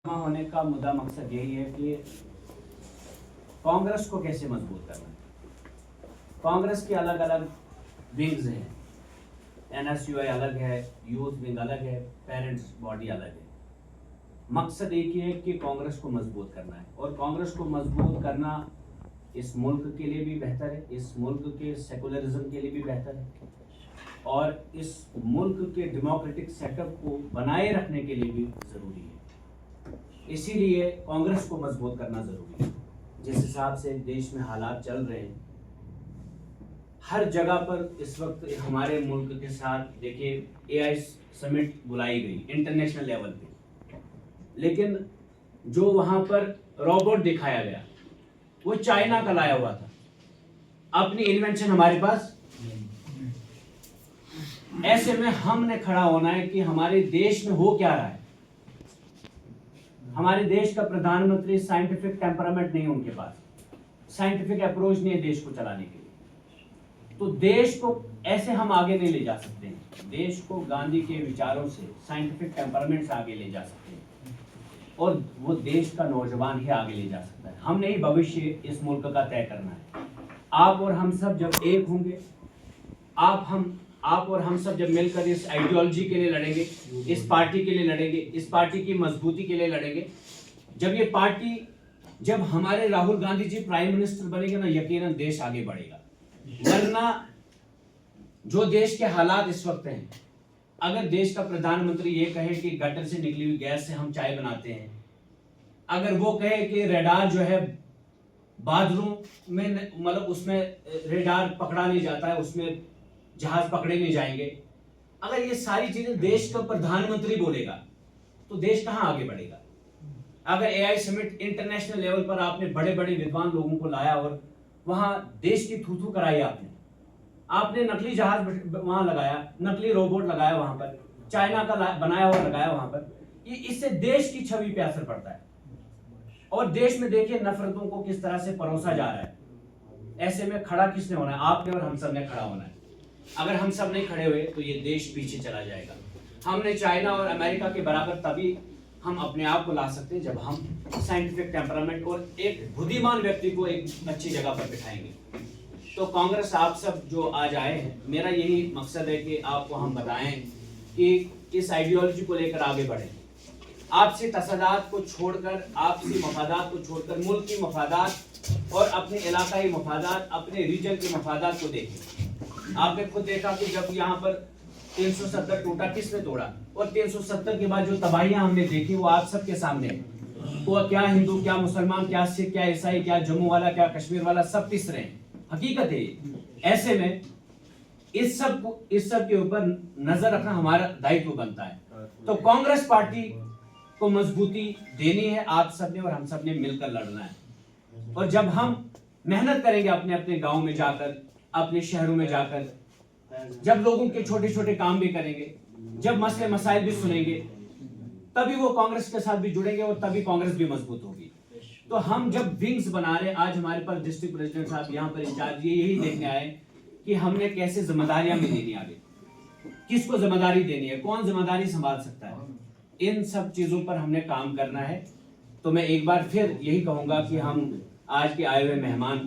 होने का मुद्दा मकसद यही है कि कांग्रेस को कैसे मजबूत करना है। कांग्रेस की अलग अलग विंग्स हैं, एनएसयूआई अलग है, यूथ विंग अलग है, पेरेंट्स बॉडी अलग है। मकसद एक ही है कि कांग्रेस को मजबूत करना है और कांग्रेस को मजबूत करना इस मुल्क के लिए भी बेहतर है, इस मुल्क के सेकुलरिज्म के लिए भी बेहतर है और इस मुल्क के डेमोक्रेटिक सेटअप को बनाए रखने के लिए भी ज़रूरी है। इसीलिए कांग्रेस को मजबूत करना ज़रूरी है। जिस हिसाब से देश में हालात चल रहे हैं, हर जगह पर इस वक्त हमारे मुल्क के साथ देखिए एआई समिट बुलाई गई इंटरनेशनल लेवल पे, लेकिन जो वहाँ पर रोबोट दिखाया गया वो चाइना का लाया हुआ था। अपनी इन्वेंशन हमारे पास। ऐसे में हमने खड़ा होना है कि हमारे देश में हो क्या रहा है। हमारे देश का प्रधानमंत्री साइंटिफिक टेम्परामेंट नहीं है, उनके पास साइंटिफिक अप्रोच नहीं है देश को चलाने के लिए। तो देश को ऐसे हम आगे नहीं ले जा सकते हैं। देश को गांधी के विचारों से, साइंटिफिक टेम्परामेंट से आगे ले जा सकते हैं और वो देश का नौजवान ही आगे ले जा सकता है। हमने ही भविष्य इस मुल्क का तय करना है। आप और हम सब जब एक होंगे, आप और हम सब जब मिलकर इस आइडियोलॉजी के लिए लड़ेंगे, इस पार्टी के लिए लड़ेंगे, इस पार्टी की मजबूती के लिए लड़ेंगे, जब हमारे राहुल गांधी जी प्राइम मिनिस्टर बनेंगे ना, यकीनन देश आगे बढ़ेगा। वरना जो देश के हालात इस वक्त हैं, अगर देश का प्रधानमंत्री ये कहे कि गटर से निकली हुई गैस से हम चाय बनाते हैं, अगर वो कहे कि रेडार जो है बाथरूम में, मतलब उसमें रेडार पकड़ा नहीं जाता है, उसमें जहाज पकड़े नहीं जाएंगे, अगर ये सारी चीजें देश का प्रधानमंत्री बोलेगा तो देश कहां आगे बढ़ेगा। अगर एआई समिट इंटरनेशनल लेवल पर आपने बड़े बड़े विद्वान लोगों को लाया और वहां देश की थू कराई, आपने नकली जहाज वहां लगाया, नकली रोबोट लगाया, वहां पर चाइना का बनाया हुआ लगाया वहां पर, ये इससे देश की छवि पे असर पड़ता है और देश में देखिए नफरतों को किस तरह से परोसा जा रहा है। ऐसे में खड़ा किसने होना है? आपने और हम सब ने खड़ा होना है। अगर हम सब नहीं खड़े हुए तो ये देश पीछे चला जाएगा। हमने चाइना और अमेरिका के बराबर तभी हम अपने आप को ला सकते हैं जब हम साइंटिफिक टेम्परामेंट और एक बुद्धिमान व्यक्ति को एक अच्छी जगह पर बिठाएंगे। तो कांग्रेस आप सब जो आज आए हैं, मेरा यही मकसद है कि आपको हम बताएं कि इस आइडियोलॉजी को लेकर आगे बढ़ें। आपसी तसादात को छोड़कर, आपसी मफादात को छोड़कर मुल्क की मफादात और अपने इलाकाई मफादात, अपने रीजन के मफादात को देखें। आपने खुद देखा कि जब यहाँ पर 370 टूटा, किसने तोड़ा? और 370 के बाद जो तबाहियां हमने देखी वो आप सबके सामने है। वो क्या हिंदू, क्या मुसलमान, क्या सिख, क्या ईसाई, क्या जम्मू वाला, क्या कश्मीर वाला, सब पिस रहे हैं। हकीकत है। ऐसे में इस सब के ऊपर नजर रखना हमारा दायित्व बनता है। तो कांग्रेस पार्टी को मजबूती देनी है आप सबने और हम सबने मिलकर लड़ना है। और जब हम मेहनत करेंगे अपने अपने गांव में जाकर, अपने शहरों में जाकर, जब लोगों के छोटे छोटे काम भी करेंगे, जब मसले मसाइल भी सुनेंगे, तभी वो कांग्रेस के साथ भी जुड़ेंगे और तभी कांग्रेस भी मजबूत होगी। तो हम जब विंग्स बना रहे, आज हमारे पास डिस्ट्रिक्ट प्रेसिडेंट साहब यहाँ पर इंचार्ज, यही देखने आए कि हमने कैसे जिम्मेदारियां भी देनी, आगे किसको जिम्मेदारी देनी है, कौन जिम्मेदारी संभाल सकता है, इन सब चीजों पर हमने काम करना है। तो मैं एक बार फिर यही कहूंगा कि हम आज के आए हुए मेहमान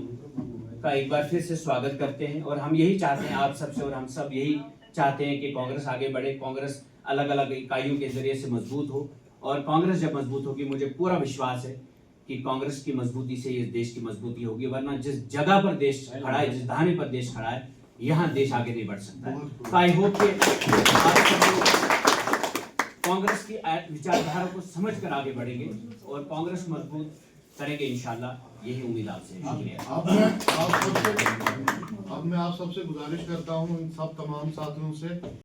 का एक बार फिर से स्वागत करते हैं और हम यही चाहते हैं आप सबसे, और हम सब यही चाहते हैं कि कांग्रेस आगे बढ़े, कांग्रेस अलग अलग इकाइयों के जरिए से मजबूत हो। और कांग्रेस जब मजबूत होगी, मुझे पूरा विश्वास है कि कांग्रेस की मजबूती से ये देश की मजबूती होगी। वरना जिस जगह पर देश खड़ा है, जिस धाने पर देश खड़ा है, यहाँ देश आगे नहीं बढ़ सकता है। तो आई होप कि कांग्रेस की विचारधारा को समझकर आगे बढ़ेंगे और कांग्रेस मजबूत करेंगे इंशाल्लाह, यही उम्मीद आपसे। अब मैं आप सबसे गुजारिश करता हूँ, इन सब तमाम साथियों से